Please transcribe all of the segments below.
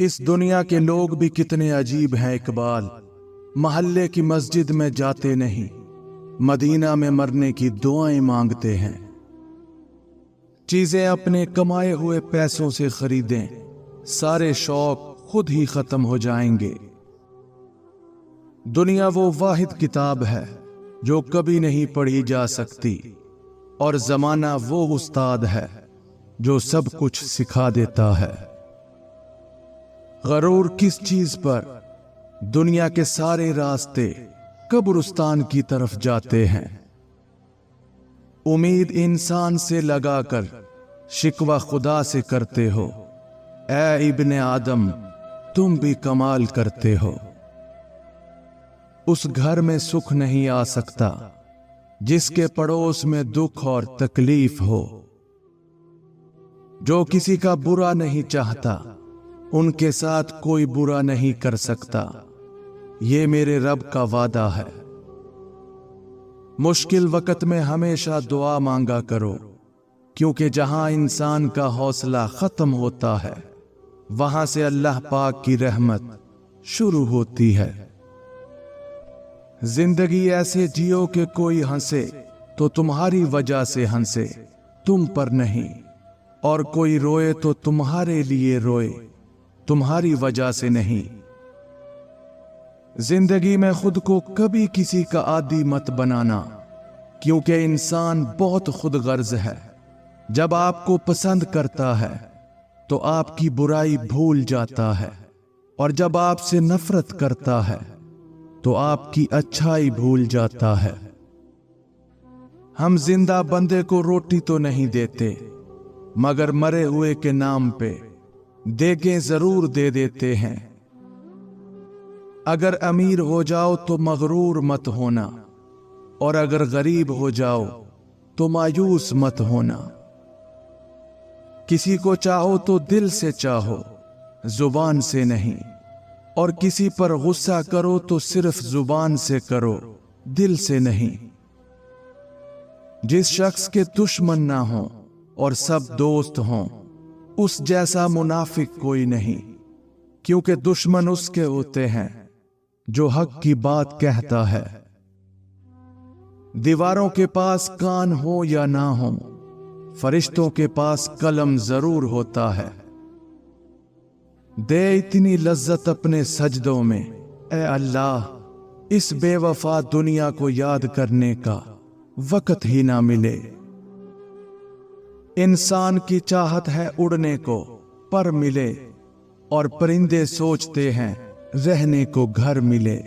اس دنیا کے لوگ بھی کتنے عجیب ہیں اقبال، محلے کی مسجد میں جاتے نہیں، مدینہ میں مرنے کی دعائیں مانگتے ہیں۔ چیزیں اپنے کمائے ہوئے پیسوں سے خریدیں، سارے شوق خود ہی ختم ہو جائیں گے۔ دنیا وہ واحد کتاب ہے جو کبھی نہیں پڑھی جا سکتی، اور زمانہ وہ استاد ہے جو سب کچھ سکھا دیتا ہے۔ غرور کس چیز پر؟ دنیا کے سارے راستے قبرستان کی طرف جاتے ہیں۔ امید انسان سے لگا کر شکوہ خدا سے کرتے ہو، اے ابن آدم تم بھی کمال کرتے ہو۔ اس گھر میں سکھ نہیں آ سکتا جس کے پڑوس میں دکھ اور تکلیف ہو۔ جو کسی کا برا نہیں چاہتا ان کے ساتھ کوئی برا نہیں کر سکتا، یہ میرے رب کا وعدہ ہے۔ مشکل وقت میں ہمیشہ دعا مانگا کرو، کیونکہ جہاں انسان کا حوصلہ ختم ہوتا ہے وہاں سے اللہ پاک کی رحمت شروع ہوتی ہے۔ زندگی ایسے جیو کہ کوئی ہنسے تو تمہاری وجہ سے ہنسے، تم پر نہیں، اور کوئی روئے تو تمہارے لیے روئے، تمہاری وجہ سے نہیں۔ زندگی میں خود کو کبھی کسی کا عادی مت بنانا، کیونکہ انسان بہت خود غرض ہے۔ جب آپ کو پسند کرتا ہے تو آپ کی برائی بھول جاتا ہے، اور جب آپ سے نفرت کرتا ہے تو آپ کی اچھائی بھول جاتا ہے۔ ہم زندہ بندے کو روٹی تو نہیں دیتے، مگر مرے ہوئے کے نام پہ دیگیں ضرور دے دیتے ہیں۔ اگر امیر ہو جاؤ تو مغرور مت ہونا، اور اگر غریب ہو جاؤ تو مایوس مت ہونا۔ کسی کو چاہو تو دل سے چاہو، زبان سے نہیں، اور کسی پر غصہ کرو تو صرف زبان سے کرو، دل سے نہیں۔ جس شخص کے دشمن نہ ہوں اور سب دوست ہوں، اس جیسا منافق کوئی نہیں، کیونکہ دشمن اس کے ہوتے ہیں جو حق کی بات کہتا ہے۔ دیواروں کے پاس کان ہو یا نہ ہو، فرشتوں کے پاس قلم ضرور ہوتا ہے۔ دے اتنی لذت اپنے سجدوں میں، اے اللہ اس بے وفا دنیا کو یاد کرنے کا وقت ہی نہ ملے۔ انسان کی چاہت ہے اڑنے کو پر ملے، اور پرندے سوچتے ہیں رہنے کو گھر ملے۔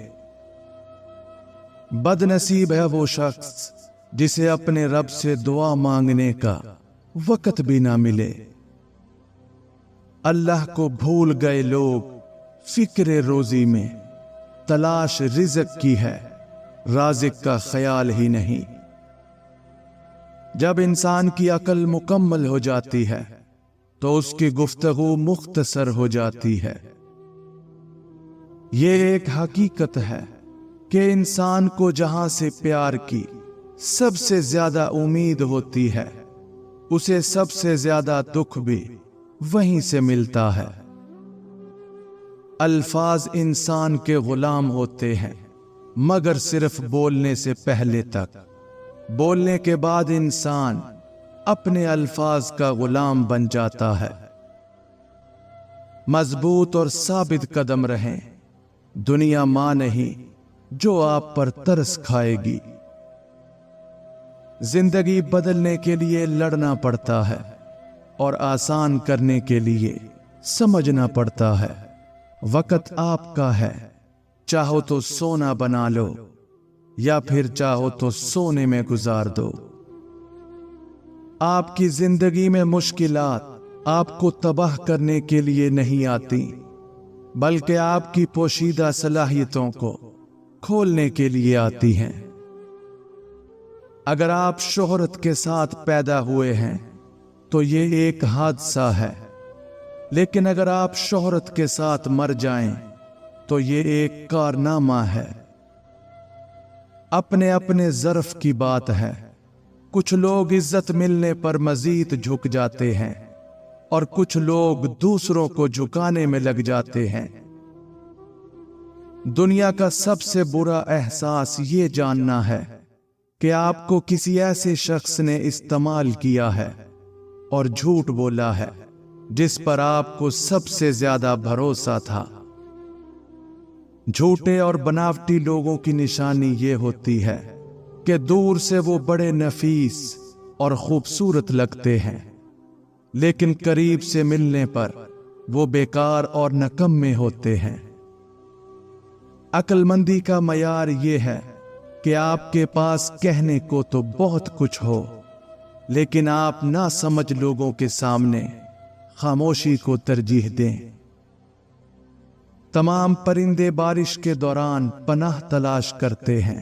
بد نصیب ہے وہ شخص جسے اپنے رب سے دعا مانگنے کا وقت بھی نہ ملے۔ اللہ کو بھول گئے لوگ فکر روزی میں، تلاش رزق کی ہے رازق کا خیال ہی نہیں۔ جب انسان کی عقل مکمل ہو جاتی ہے تو اس کی گفتگو مختصر ہو جاتی ہے۔ یہ ایک حقیقت ہے کہ انسان کو جہاں سے پیار کی سب سے زیادہ امید ہوتی ہے، اسے سب سے زیادہ دکھ بھی وہیں سے ملتا ہے۔ الفاظ انسان کے غلام ہوتے ہیں، مگر صرف بولنے سے پہلے تک۔ بولنے کے بعد انسان اپنے الفاظ کا غلام بن جاتا ہے۔ مضبوط اور ثابت قدم رہیں، دنیا ماں نہیں جو آپ پر ترس کھائے گی۔ زندگی بدلنے کے لیے لڑنا پڑتا ہے، اور آسان کرنے کے لیے سمجھنا پڑتا ہے۔ وقت آپ کا ہے، چاہو تو سونا بنا لو، یا پھر چاہو تو سونے میں گزار دو۔ آپ کی زندگی میں مشکلات آپ کو تباہ کرنے کے لیے نہیں آتی، بلکہ آپ کی پوشیدہ صلاحیتوں کو کھولنے کے لیے آتی ہیں۔ اگر آپ شہرت کے ساتھ پیدا ہوئے ہیں تو یہ ایک حادثہ ہے، لیکن اگر آپ شہرت کے ساتھ مر جائیں تو یہ ایک کارنامہ ہے۔ اپنے اپنے ظرف کی بات ہے۔ کچھ لوگ عزت ملنے پر مزید جھک جاتے ہیں، اور کچھ لوگ دوسروں کو جھکانے میں لگ جاتے ہیں۔ دنیا کا سب سے برا احساس یہ جاننا ہے کہ آپ کو کسی ایسے شخص نے استعمال کیا ہے اور جھوٹ بولا ہے جس پر آپ کو سب سے زیادہ بھروسہ تھا۔ جھوٹے اور بناوٹی لوگوں کی نشانی یہ ہوتی ہے کہ دور سے وہ بڑے نفیس اور خوبصورت لگتے ہیں، لیکن قریب سے ملنے پر وہ بیکار اور نکمے ہوتے ہیں۔ عقل مندی کا معیار یہ ہے کہ آپ کے پاس کہنے کو تو بہت کچھ ہو، لیکن آپ ناسمجھ لوگوں کے سامنے خاموشی کو ترجیح دیں۔ تمام پرندے بارش کے دوران پناہ تلاش کرتے ہیں،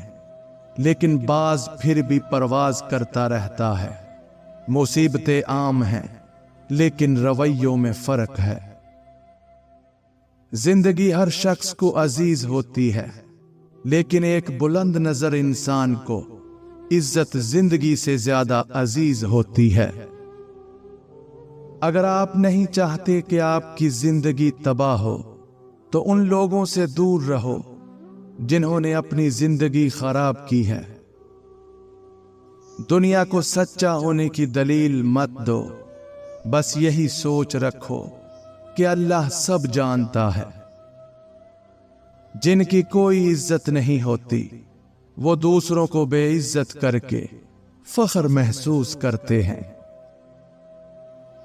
لیکن باز پھر بھی پرواز کرتا رہتا ہے۔ مصیبتیں عام ہیں، لیکن رویوں میں فرق ہے۔ زندگی ہر شخص کو عزیز ہوتی ہے، لیکن ایک بلند نظر انسان کو عزت زندگی سے زیادہ عزیز ہوتی ہے۔ اگر آپ نہیں چاہتے کہ آپ کی زندگی تباہ ہو تو ان لوگوں سے دور رہو جنہوں نے اپنی زندگی خراب کی ہے۔ دنیا کو سچا ہونے کی دلیل مت دو، بس یہی سوچ رکھو کہ اللہ سب جانتا ہے۔ جن کی کوئی عزت نہیں ہوتی وہ دوسروں کو بے عزت کر کے فخر محسوس کرتے ہیں۔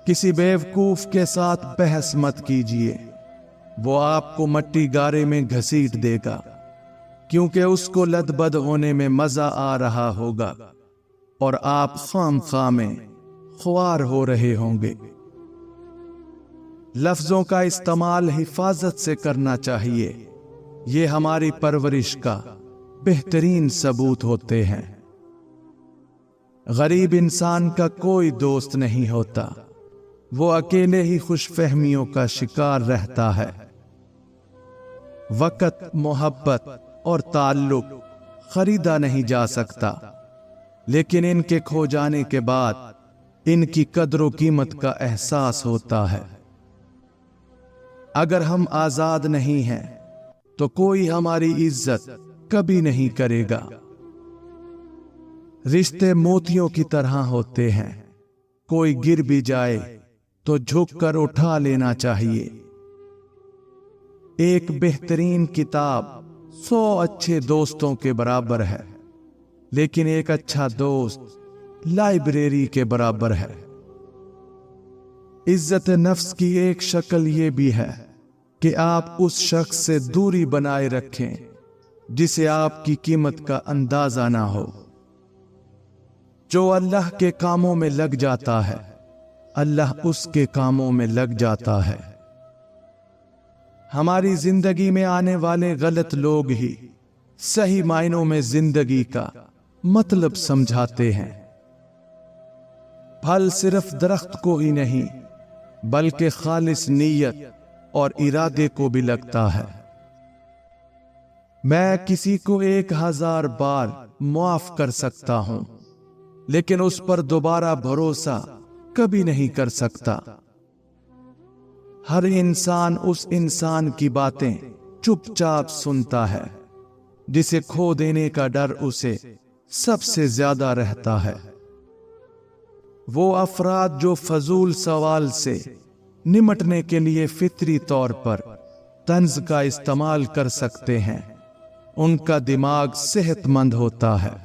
کسی بیوقوف کے ساتھ بحث مت کیجیے، وہ آپ کو مٹی گارے میں گھسیٹ دے گا، کیونکہ اس کو لد بد ہونے میں مزہ آ رہا ہوگا اور آپ خام خواہ میں خوار ہو رہے ہوں گے۔ لفظوں کا استعمال حفاظت سے کرنا چاہیے، یہ ہماری پرورش کا بہترین ثبوت ہوتے ہیں۔ غریب انسان کا کوئی دوست نہیں ہوتا، وہ اکیلے ہی خوش فہمیوں کا شکار رہتا ہے۔ وقت، محبت اور تعلق خریدا نہیں جا سکتا، لیکن ان کے کھو جانے کے بعد ان کی قدر و قیمت کا احساس ہوتا ہے۔ اگر ہم آزاد نہیں ہیں تو کوئی ہماری عزت کبھی نہیں کرے گا۔ رشتے موتیوں کی طرح ہوتے ہیں، کوئی گر بھی جائے تو جھک کر اٹھا لینا چاہیے۔ ایک بہترین کتاب 100 اچھے دوستوں کے برابر ہے، لیکن ایک اچھا دوست لائبریری کے برابر ہے۔ عزت نفس کی ایک شکل یہ بھی ہے کہ آپ اس شخص سے دوری بنائے رکھیں جسے آپ کی قیمت کا اندازہ نہ ہو۔ جو اللہ کے کاموں میں لگ جاتا ہے، اللہ اس کے کاموں میں لگ جاتا ہے۔ ہماری زندگی میں آنے والے غلط لوگ ہی صحیح معنوں میں زندگی کا مطلب سمجھاتے ہیں۔ پھل صرف درخت کو ہی نہیں بلکہ خالص نیت اور ارادے کو بھی لگتا ہے۔ میں کسی کو 1000 بار معاف کر سکتا ہوں، لیکن اس پر دوبارہ بھروسہ کبھی نہیں کر سکتا۔ ہر انسان اس انسان کی باتیں چپ چاپ سنتا ہے جسے کھو دینے کا ڈر اسے سب سے زیادہ رہتا ہے۔ وہ افراد جو فضول سوال سے نمٹنے کے لیے فطری طور پر طنز کا استعمال کر سکتے ہیں، ان کا دماغ صحت مند ہوتا ہے۔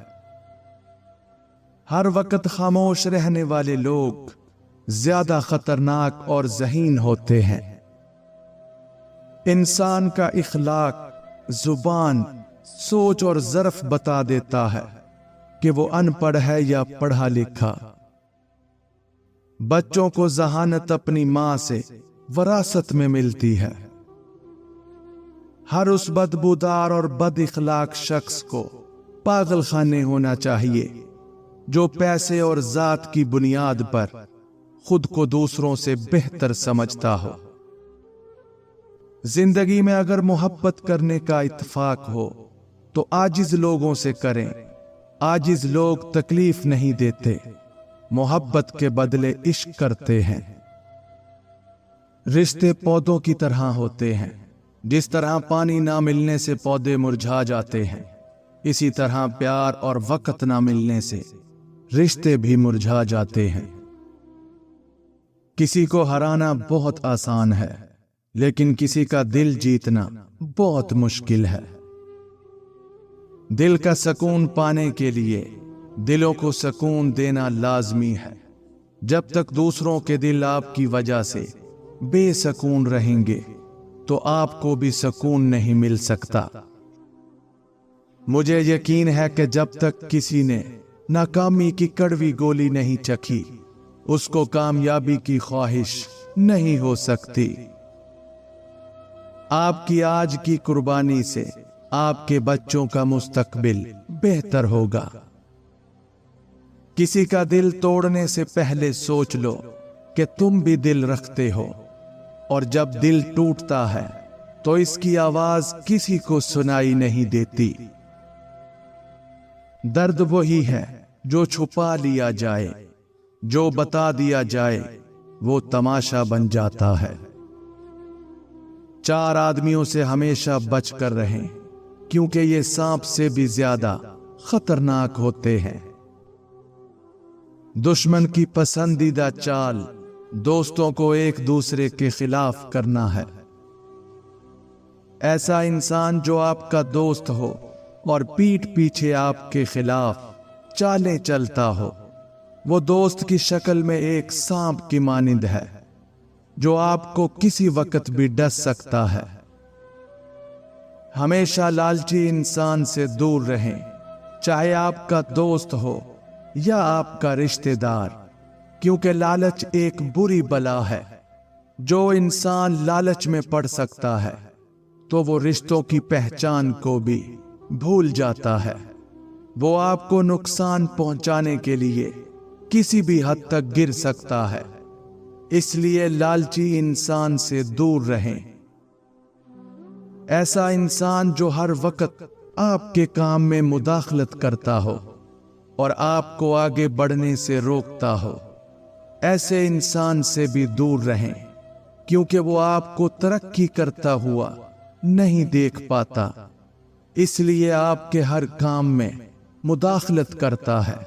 ہر وقت خاموش رہنے والے لوگ زیادہ خطرناک اور ذہین ہوتے ہیں۔ انسان کا اخلاق، زبان، سوچ اور ظرف بتا دیتا ہے کہ وہ ان پڑھ ہے یا پڑھا لکھا۔ بچوں کو ذہانت اپنی ماں سے وراثت میں ملتی ہے۔ ہر اس بدبودار اور بد اخلاق شخص کو پاگل خانے ہونا چاہیے جو پیسے اور ذات کی بنیاد پر خود کو دوسروں سے بہتر سمجھتا ہو۔ زندگی میں اگر محبت کرنے کا اتفاق ہو تو عاجز لوگوں سے کریں۔ عاجز لوگ تکلیف نہیں دیتے، محبت کے بدلے عشق کرتے ہیں۔ رشتے پودوں کی طرح ہوتے ہیں، جس طرح پانی نہ ملنے سے پودے مرجھا جاتے ہیں، اسی طرح پیار اور وقت نہ ملنے سے رشتے بھی مرجھا جاتے ہیں۔ کسی کو ہرانا بہت آسان ہے، لیکن کسی کا دل جیتنا بہت مشکل ہے۔ دل کا سکون پانے کے لیے دلوں کو سکون دینا لازمی ہے۔ جب تک دوسروں کے دل آپ کی وجہ سے بے سکون رہیں گے تو آپ کو بھی سکون نہیں مل سکتا۔ مجھے یقین ہے کہ جب تک کسی نے ناکامی کی کڑوی گولی نہیں چکھی، اس کو کامیابی کی خواہش نہیں ہو سکتی۔ آپ کی آج کی قربانی سے آپ کے بچوں کا مستقبل بہتر ہوگا۔ کسی کا دل توڑنے سے پہلے سوچ لو کہ تم بھی دل رکھتے ہو، اور جب دل ٹوٹتا ہے تو اس کی آواز کسی کو سنائی نہیں دیتی۔ درد وہی ہے جو چھپا لیا جائے، جو بتا دیا جائے وہ تماشا بن جاتا ہے۔ 4 آدمیوں سے ہمیشہ بچ کر رہیں، کیونکہ یہ سانپ سے بھی زیادہ خطرناک ہوتے ہیں۔ دشمن کی پسندیدہ چال دوستوں کو ایک دوسرے کے خلاف کرنا ہے۔ ایسا انسان جو آپ کا دوست ہو اور پیٹھ پیچھے آپ کے خلاف چالیں چلتا ہو، وہ دوست کی شکل میں ایک سانپ کی مانند ہے جو آپ کو کسی وقت بھی ڈس سکتا ہے۔ ہمیشہ لالچی انسان سے دور رہیں، چاہے آپ کا دوست ہو یا آپ کا رشتہ دار، کیونکہ لالچ ایک بری بلا ہے۔ جو انسان لالچ میں پڑ سکتا ہے تو وہ رشتوں کی پہچان کو بھی بھول جاتا ہے۔ وہ آپ کو نقصان پہنچانے کے لیے کسی بھی حد تک گر سکتا ہے، اس لیے لالچی انسان سے دور رہیں۔ ایسا انسان جو ہر وقت آپ کے کام میں مداخلت کرتا ہو اور آپ کو آگے بڑھنے سے روکتا ہو، ایسے انسان سے بھی دور رہیں، کیونکہ وہ آپ کو ترقی کرتا ہوا نہیں دیکھ پاتا، اس لیے آپ کے ہر کام میں مداخلت کرتا ہے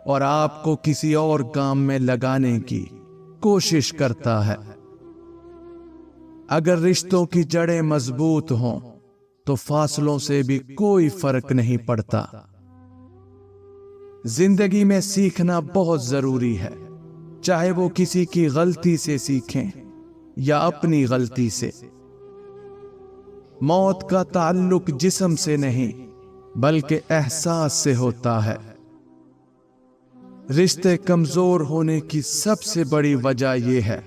اور آپ کو کسی اور کام میں لگانے کی کوشش کرتا ہے۔ اگر رشتوں کی جڑیں مضبوط ہوں تو فاصلوں سے بھی کوئی فرق نہیں پڑتا۔ زندگی میں سیکھنا بہت ضروری ہے، چاہے وہ کسی کی غلطی سے سیکھیں یا اپنی غلطی سے۔ موت کا تعلق جسم سے نہیں بلکہ احساس سے ہوتا ہے۔ رشتے کمزور ہونے کی سب سے بڑی وجہ یہ ہے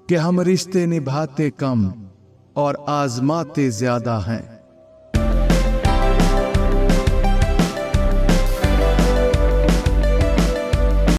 کہ ہم رشتے نبھاتے کم اور آزماتے زیادہ ہیں۔